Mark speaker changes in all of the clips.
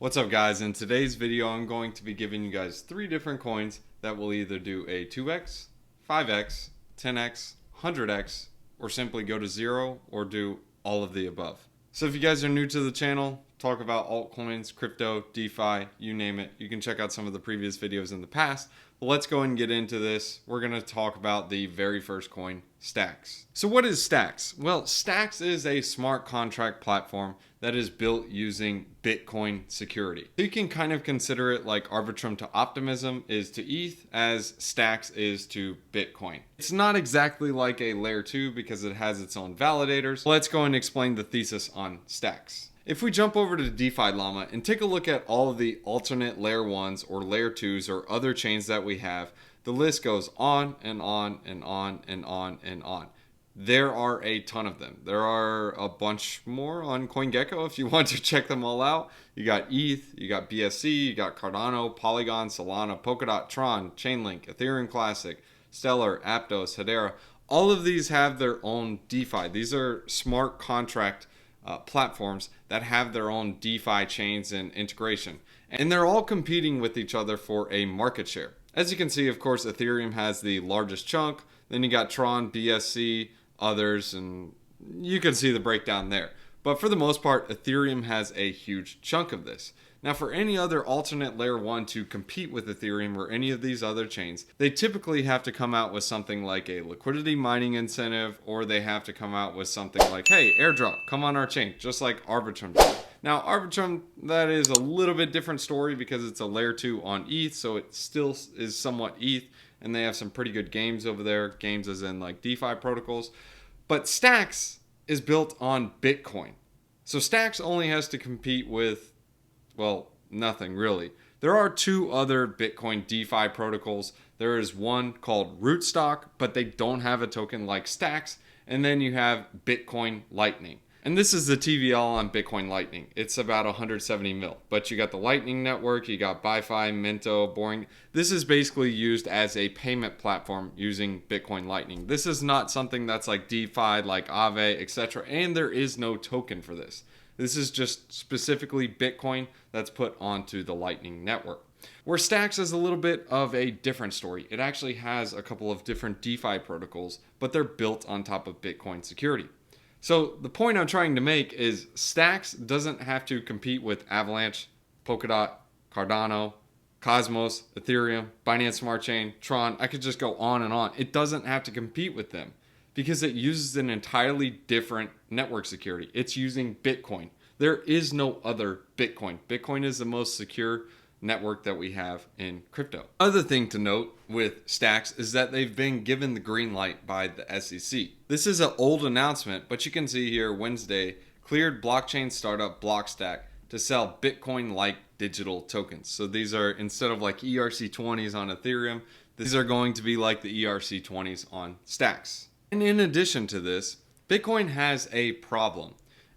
Speaker 1: What's up guys? In today's video I'm going to be giving you guys 3 different coins that will either do a 2x, 5x, 10x, 100x, or simply go to 0 or do all of the above. So if you guys are new to the channel, talk about altcoins, crypto, DeFi, you name it, you can check out some of the previous videos in the past. But let's go ahead and get into this. We're going to talk about the very first coin, Stacks. So what is Stacks? Well, Stacks is a smart contract platform that is built using Bitcoin security. So you can kind of consider it like Arbitrum to Optimism is to ETH as Stacks is to Bitcoin. It's not exactly like a layer 2 because it has its own validators. Let's go and explain the thesis on Stacks. If we jump over to DeFi Llama and take a look at all of the alternate layer 1s or layer 2s or other chains that we have, the list goes on and on and on and on and on. There are a ton of them. There are a bunch more on CoinGecko if you want to check them all out. You got ETH, you got BSC, you got Cardano, Polygon, Solana, Polkadot, Tron, Chainlink, Ethereum Classic, Stellar, Aptos, Hedera. All of these have their own DeFi. These are smart contract platforms that have their own DeFi chains and integration. And they're all competing with each other for a market share. As you can see, of course, Ethereum has the largest chunk. Then you got Tron, BSC, others, and you can see the breakdown there. But for the most part, Ethereum has a huge chunk of this. Now, for any other alternate layer 1 to compete with Ethereum or any of these other chains, they typically have to come out with something like a liquidity mining incentive, or they have to come out with something like, hey, airdrop, come on our chain, just like Arbitrum did. Now, Arbitrum, that is a little bit different story because it's a layer 2 on ETH, so it still is somewhat ETH, and they have some pretty good games over there, games as in like DeFi protocols. But Stacks is built on Bitcoin. So Stacks only has to compete with, well, nothing really. There are 2 other Bitcoin DeFi protocols. There is one called Rootstock, but they don't have a token like Stacks. And then you have Bitcoin Lightning. And this is the TVL on Bitcoin Lightning. It's about 170 mil. But you got the Lightning Network, you got BiFi, Minto, Boring. This is basically used as a payment platform using Bitcoin Lightning. This is not something that's like DeFi, like Aave, etc. And there is no token for this. This is just specifically Bitcoin that's put onto the Lightning Network. Where Stacks is a little bit of a different story. It actually has a couple of different DeFi protocols, but they're built on top of Bitcoin security. So the point I'm trying to make is Stacks doesn't have to compete with Avalanche, Polkadot, Cardano, Cosmos, Ethereum, Binance Smart Chain, Tron. I could just go on and on. It doesn't have to compete with them because it uses an entirely different network security. It's using Bitcoin. There is no other Bitcoin. Bitcoin is the most secure network that we have in crypto. Other thing to note with Stacks is that they've been given the green light by the SEC. This is an old announcement, but you can see here Wednesday cleared blockchain startup Blockstack to sell Bitcoin-like digital tokens. So these are, instead of like ERC20s on Ethereum, these are going to be like the ERC20s on Stacks. And in addition to this, Bitcoin has a problem.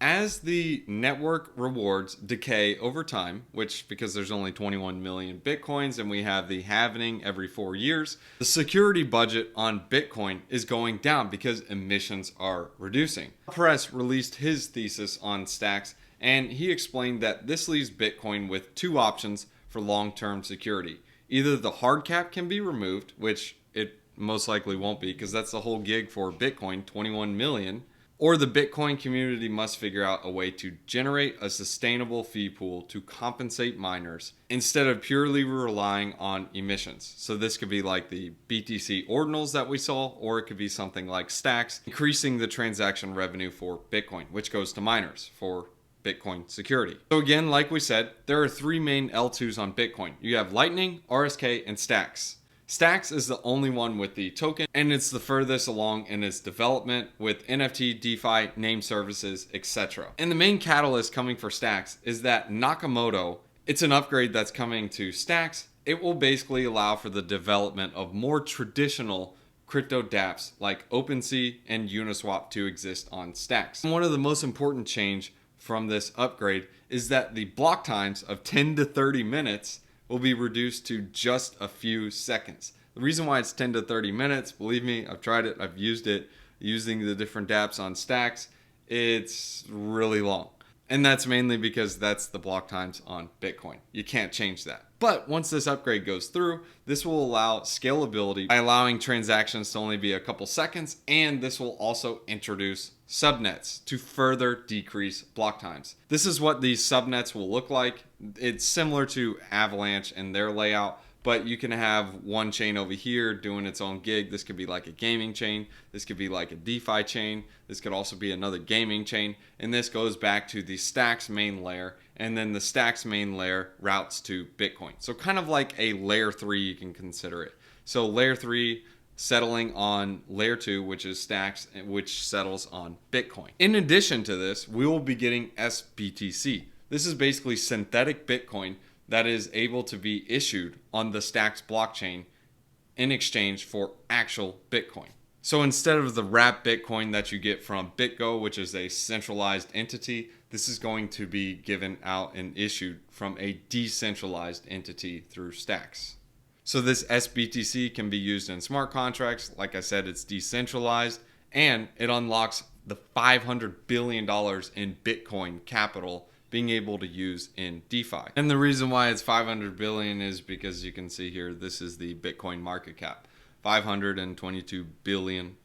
Speaker 1: As the network rewards decay over time, which because there's only 21 million Bitcoins and we have the halving every 4 years, the security budget on Bitcoin is going down because emissions are reducing. Press released his thesis on Stacks, and he explained that this leaves Bitcoin with 2 options for long-term security. Either the hard cap can be removed, which it most likely won't be because that's the whole gig for Bitcoin, 21 million, or the Bitcoin community must figure out a way to generate a sustainable fee pool to compensate miners instead of purely relying on emissions. So this could be like the BTC ordinals that we saw, or it could be something like Stacks, increasing the transaction revenue for Bitcoin, which goes to miners for Bitcoin security. So again, like we said, there are 3 main L2s on Bitcoin. You have Lightning, RSK, and Stacks. Stacks is the only one with the token, and it's the furthest along in its development with NFT, DeFi, name services, etc. And the main catalyst coming for Stacks is that Nakamoto, it's an upgrade that's coming to Stacks. It will basically allow for the development of more traditional crypto dApps like OpenSea and Uniswap to exist on Stacks. And one of the most important change from this upgrade is that the block times of 10 to 30 minutes will be reduced to just a few seconds. The reason why it's 10 to 30 minutes, believe me, I've tried it, I've used it, using the different dApps on Stacks, it's really long. And that's mainly because that's the block times on Bitcoin. You can't change that. But once this upgrade goes through, this will allow scalability by allowing transactions to only be a couple seconds, and this will also introduce subnets to further decrease block times. This is what these subnets will look like. It's similar to Avalanche and their layout, but you can have one chain over here doing its own gig. This could be like a gaming chain. This could be like a DeFi chain. This could also be another gaming chain. And this goes back to the Stacks main layer. And then the Stacks main layer routes to Bitcoin. So kind of like a layer 3, you can consider it. So layer 3 settling on layer 2, which is Stacks, which settles on Bitcoin. In addition to this, we will be getting SBTC. This is basically synthetic Bitcoin that is able to be issued on the Stacks blockchain in exchange for actual Bitcoin. So instead of the wrapped Bitcoin that you get from BitGo, which is a centralized entity, this is going to be given out and issued from a decentralized entity through Stacks. So this SBTC can be used in smart contracts. Like I said, it's decentralized, and it unlocks the $500 billion in Bitcoin capital being able to use in DeFi. And the reason why it's 500 billion is because you can see here, this is the Bitcoin market cap, $522 billion.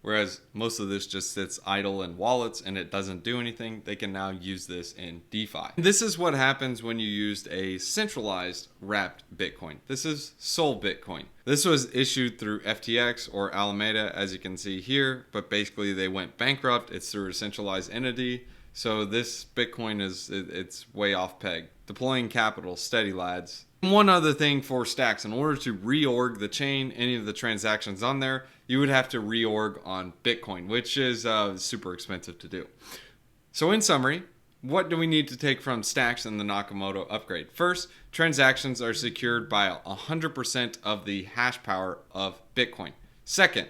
Speaker 1: Whereas most of this just sits idle in wallets and it doesn't do anything. They can now use this in DeFi. This is what happens when you used a centralized wrapped Bitcoin. This is Sol Bitcoin. This was issued through FTX or Alameda, as you can see here, but basically they went bankrupt. It's through a centralized entity. So this Bitcoin it's way off peg. Deploying capital, steady lads. One other thing for Stacks, in order to reorg the chain, any of the transactions on there, you would have to reorg on Bitcoin, which is super expensive to do. So in summary, what do we need to take from Stacks and the Nakamoto upgrade? First, transactions are secured by 100% of the hash power of Bitcoin. Second,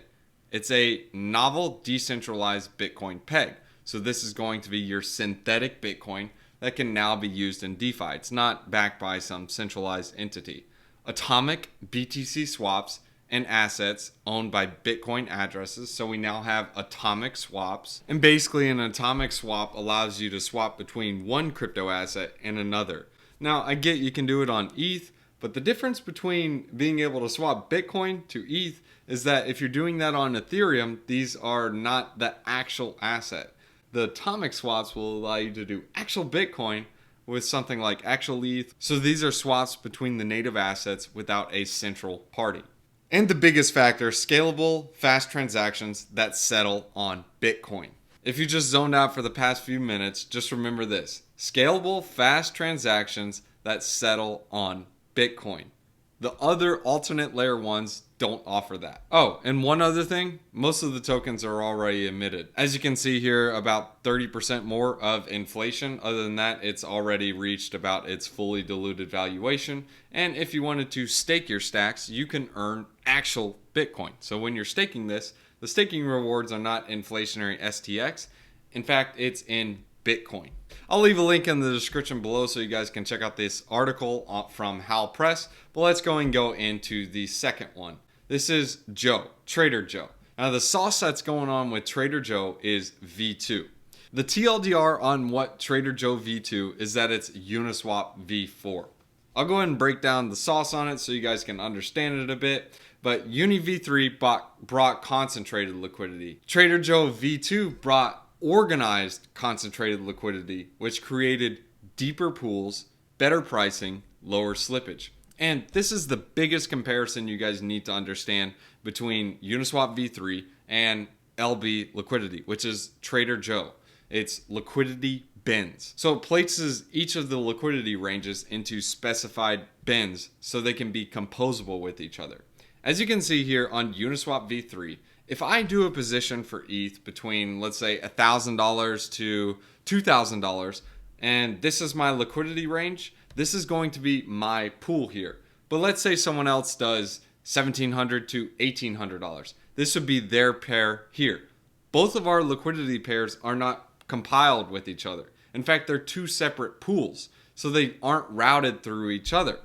Speaker 1: it's a novel decentralized Bitcoin peg. So this is going to be your synthetic Bitcoin that can now be used in DeFi. It's not backed by some centralized entity. Atomic BTC swaps and assets owned by Bitcoin addresses. So we now have atomic swaps. And basically an atomic swap allows you to swap between one crypto asset and another. Now I get you can do it on ETH, but the difference between being able to swap Bitcoin to ETH is that if you're doing that on Ethereum, these are not the actual asset. The atomic swaps will allow you to do actual Bitcoin with something like actual ETH. So these are swaps between the native assets without a central party. And the biggest factor, scalable, fast transactions that settle on Bitcoin. If you just zoned out for the past few minutes, just remember this. Scalable, fast transactions that settle on Bitcoin. The other alternate layer ones don't offer that. Oh, and one other thing, most of the tokens are already emitted. As you can see here, about 30% more of inflation. Other than that, it's already reached about its fully diluted valuation. And if you wanted to stake your stacks, you can earn actual Bitcoin. So when you're staking this, the staking rewards are not inflationary STX. In fact, it's in Bitcoin. I'll leave a link in the description below so you guys can check out this article from Hal Press. But let's go into the second one. This is Joe, Trader Joe. Now the sauce that's going on with Trader Joe is V2. The TLDR on what Trader Joe V2 is that it's Uniswap V4. I'll go ahead and break down the sauce on it so you guys can understand it a bit. But Uni V3 brought concentrated liquidity. Trader Joe V2 brought organized concentrated liquidity, which created deeper pools, better pricing, lower slippage. And this is the biggest comparison you guys need to understand between Uniswap V3 and LB liquidity, which is Trader Joe. It's liquidity bins. So it places each of the liquidity ranges into specified bins so they can be composable with each other. As you can see here on Uniswap V3, if I do a position for ETH between, let's say, $1,000 to $2,000, and this is my liquidity range, this is going to be my pool here. But let's say someone else does $1,700 to $1,800. This would be their pair here. Both of our liquidity pairs are not compiled with each other. In fact, they're two separate pools, so they aren't routed through each other.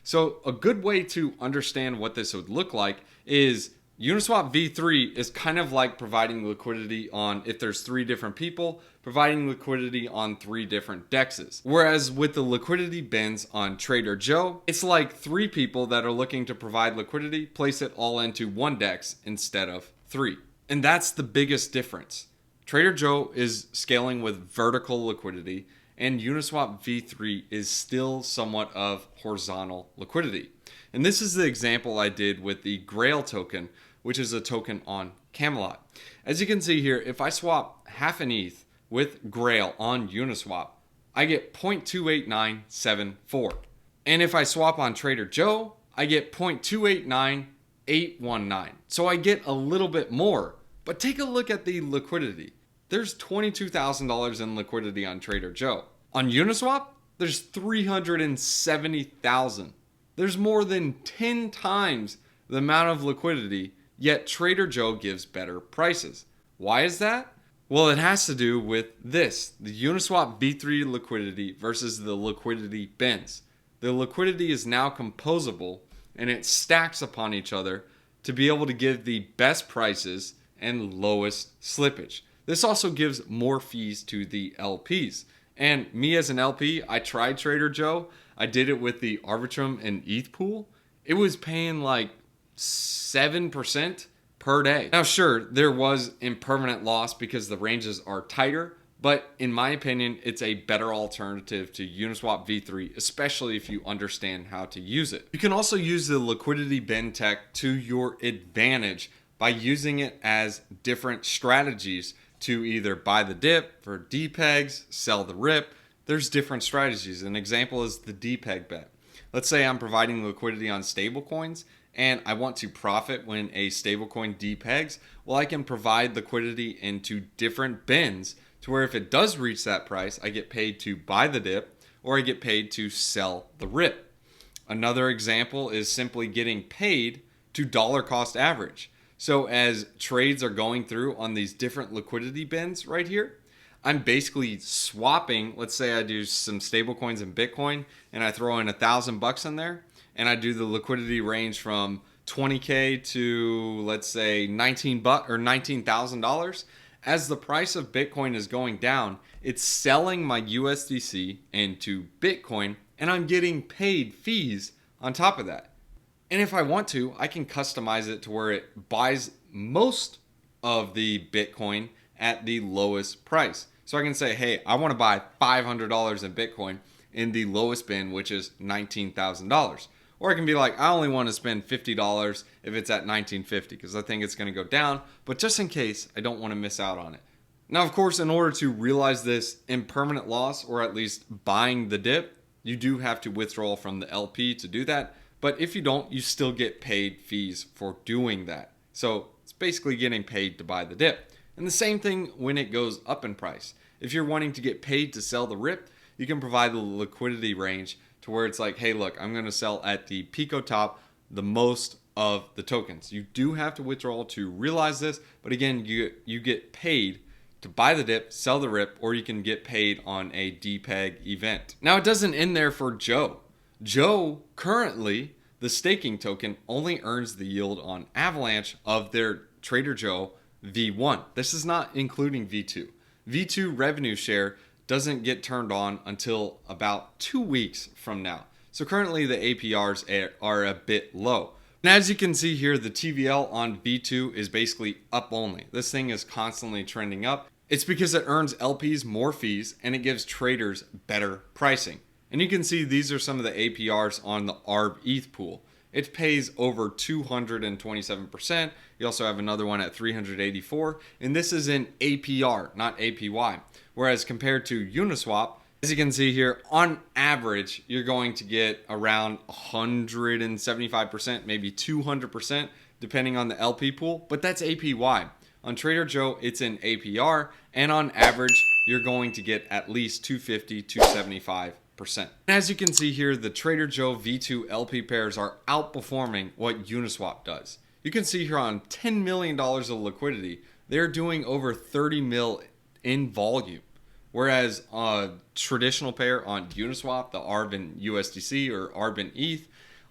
Speaker 1: So a good way to understand what this would look like is Uniswap v3 is kind of like providing liquidity on, if there's 3 different people, providing liquidity on 3 different dexes. Whereas with the liquidity bins on Trader Joe, it's like 3 people that are looking to provide liquidity, place it all into 1 dex instead of 3. And that's the biggest difference. Trader Joe is scaling with vertical liquidity, and Uniswap v3 is still somewhat of horizontal liquidity. And this is the example I did with the Grail token, which is a token on Camelot. As you can see here, if I swap half an ETH with Grail on Uniswap, I get 0.28974. And if I swap on Trader Joe, I get 0.289819. So I get a little bit more. But take a look at the liquidity. There's $22,000 in liquidity on Trader Joe. On Uniswap, there's $370,000. There's more than 10 times the amount of liquidity, yet Trader Joe gives better prices. Why is that? Well, it has to do with this, the Uniswap v3 liquidity versus the liquidity bins. The liquidity is now composable and it stacks upon each other to be able to give the best prices and lowest slippage. This also gives more fees to the LPs. And me as an LP, I tried Trader Joe. I did it with the Arbitrum and ETH pool. It was paying like 7% per day. Now, sure, there was impermanent loss because the ranges are tighter, but in my opinion, it's a better alternative to Uniswap v3, especially if you understand how to use it. You can also use the liquidity bin tech to your advantage by using it as different strategies to either buy the dip for DPEGs, sell the rip. There's different strategies. An example is the DPEG bet. Let's say I'm providing liquidity on stablecoins and I want to profit when a stablecoin depegs. Well, I can provide liquidity into different bins to where if it does reach that price, I get paid to buy the dip or I get paid to sell the rip. Another example is simply getting paid to dollar cost average. So as trades are going through on these different liquidity bins right here, I'm basically swapping. Let's say I do some stable coins and Bitcoin and I throw in $1,000 in there and I do the liquidity range from 20K to let's say $19 or $19,000. As the price of Bitcoin is going down, it's selling my USDC into Bitcoin and I'm getting paid fees on top of that. And if I want to, I can customize it to where it buys most of the Bitcoin at the lowest price. So I can say, hey, I want to buy $500 in Bitcoin in the lowest bin, which is $19,000. Or I can be like, I only want to spend $50 if it's at $19.50 because I think it's going to go down. But just in case, I don't want to miss out on it. Now, of course, in order to realize this impermanent loss, or at least buying the dip, you do have to withdraw from the LP to do that. But if you don't, you still get paid fees for doing that. So it's basically getting paid to buy the dip. And the same thing when it goes up in price. If you're wanting to get paid to sell the rip, you can provide the liquidity range to where it's like, hey, look, I'm going to sell at the Pico top the most of the tokens. You do have to withdraw to realize this. But again, you get paid to buy the dip, sell the rip, or you can get paid on a DPEG event. Now, it doesn't end there for Joe. Joe, currently, the staking token only earns the yield on Avalanche of their Trader Joe V1. This is not including V2. V2 revenue share doesn't get turned on until about 2 weeks from now. So currently the APRs are a bit low. And as you can see here, the TVL on V2 is basically up only. This thing is constantly trending up. It's because it earns LPs more fees and it gives traders better pricing. And you can see these are some of the APRs on the ARB ETH pool. It pays over 227%. You also have another one at 384. And this is in APR, not APY. Whereas compared to Uniswap, as you can see here, on average, you're going to get around 175%, maybe 200%, depending on the LP pool. But that's APY. On Trader Joe, it's in APR. And on average, you're going to get at least 250, 275%. As you can see here, the Trader Joe V2 LP pairs are outperforming what Uniswap does. You can see here on $10 million of liquidity, they're doing over 30 mil in volume. Whereas a traditional pair on Uniswap, the ARB and USDC or ARB and ETH,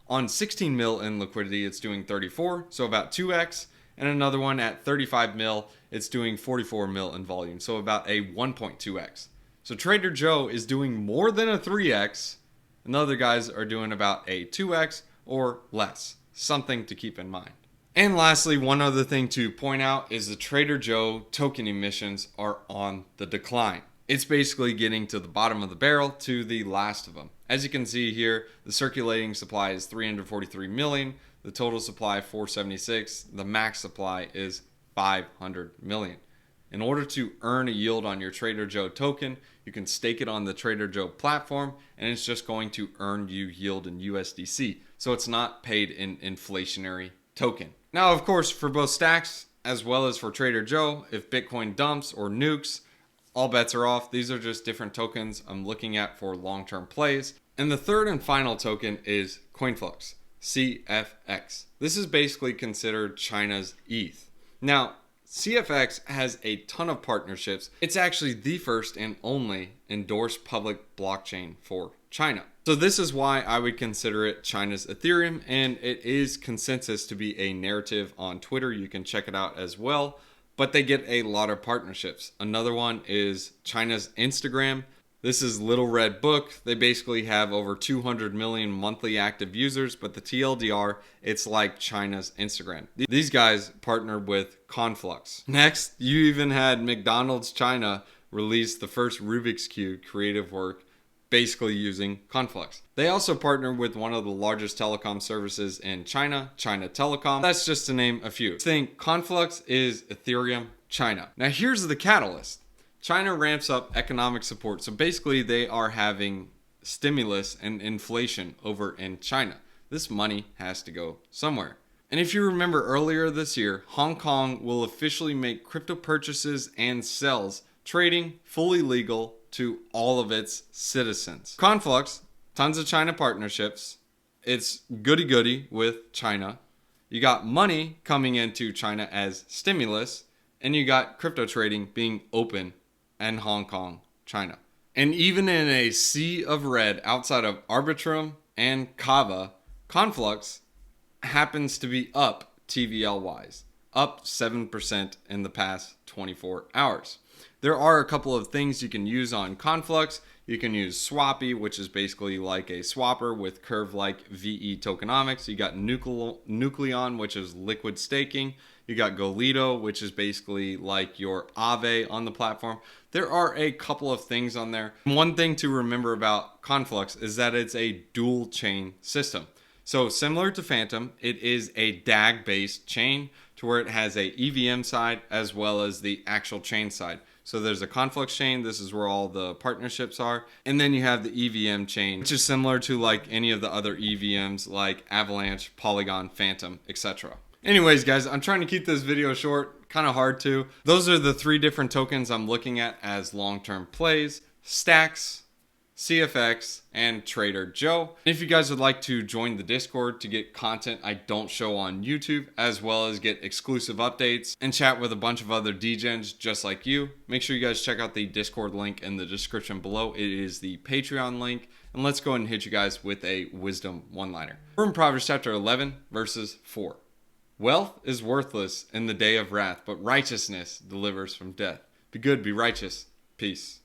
Speaker 1: on 16 mil in liquidity, it's doing 34, so about 2x. and another one at 35 mil, it's doing 44 mil in volume, so about a 1.2x. So Trader Joe is doing more than a 3x, and the other guys are doing about a 2x or less. Something to keep in mind. And lastly, one other thing to point out is the Trader Joe token emissions are on the decline. It's basically getting to the bottom of the barrel, to the last of them. As you can see here, the circulating supply is 343 million, the total supply 476, the max supply is 500 million. In order to earn a yield on your Trader Joe token, you can stake it on the Trader Joe platform, and it's just going to earn you yield in USDC. So it's not paid in inflationary token. Now, of course, for both stacks as well as for Trader Joe, if Bitcoin dumps or nukes, all bets are off. These are just different tokens I'm looking at for long-term plays. And the third and final token is CoinFlux, CFX. This is basically considered China's ETH. Now, CFX has a ton of partnerships. It's actually the first and only endorsed public blockchain for China. So this is why I would consider it China's Ethereum, and it is consensus to be a narrative on Twitter. You can check it out as well, but they get a lot of partnerships. Another one is China's Instagram. This is Little Red Book. They basically have over 200 million monthly active users, but the TLDR, it's like China's Instagram. These guys partner with Conflux. Next, you even had McDonald's China release the first Rubik's Cube creative work basically using Conflux. They also partner with one of the largest telecom services in China, China Telecom. That's just to name a few. Think Conflux is Ethereum China. Now here's the catalyst. China ramps up economic support. So basically they are having stimulus and inflation over in China. This money has to go somewhere. And if you remember earlier this year, Hong Kong will officially make crypto purchases and sales, trading fully legal to all of its citizens. Conflux, tons of China partnerships. It's goody-goody with China. You got money coming into China as stimulus, and you got crypto trading being open in Hong Kong, China. And even in a sea of red outside of Arbitrum and Kava, Conflux happens to be up TVL-wise, up 7% in the past 24 hours. There are a couple of things you can use on Conflux. You can use Swappy, which is basically like a swapper with curve-like VE tokenomics. You got Nucleon, which is liquid staking. You got Golito, which is basically like your Aave on the platform. There are a couple of things on there. One thing to remember about Conflux is that it's a dual chain system. So similar to Phantom, it is a DAG-based chain to where it has a EVM side as well as the actual chain side. So there's a Conflux chain, this is where all the partnerships are. And then you have the EVM chain, which is similar to like any of the other EVMs like Avalanche, Polygon, Phantom, etc. Anyways, guys, I'm trying to keep this video short, kind of hard to. Those are the three different tokens I'm looking at as long-term plays: Stacks, CFX, and Trader Joe. If you guys would like to join the Discord to get content I don't show on YouTube, as well as get exclusive updates and chat with a bunch of other degens just like you, make sure you guys check out the Discord link in the description below. It is the Patreon link. And let's go ahead and hit you guys with a wisdom one-liner. We're in Proverbs chapter 11, verses 4. Wealth is worthless in the day of wrath, but righteousness delivers from death. Be good, be righteous. Peace.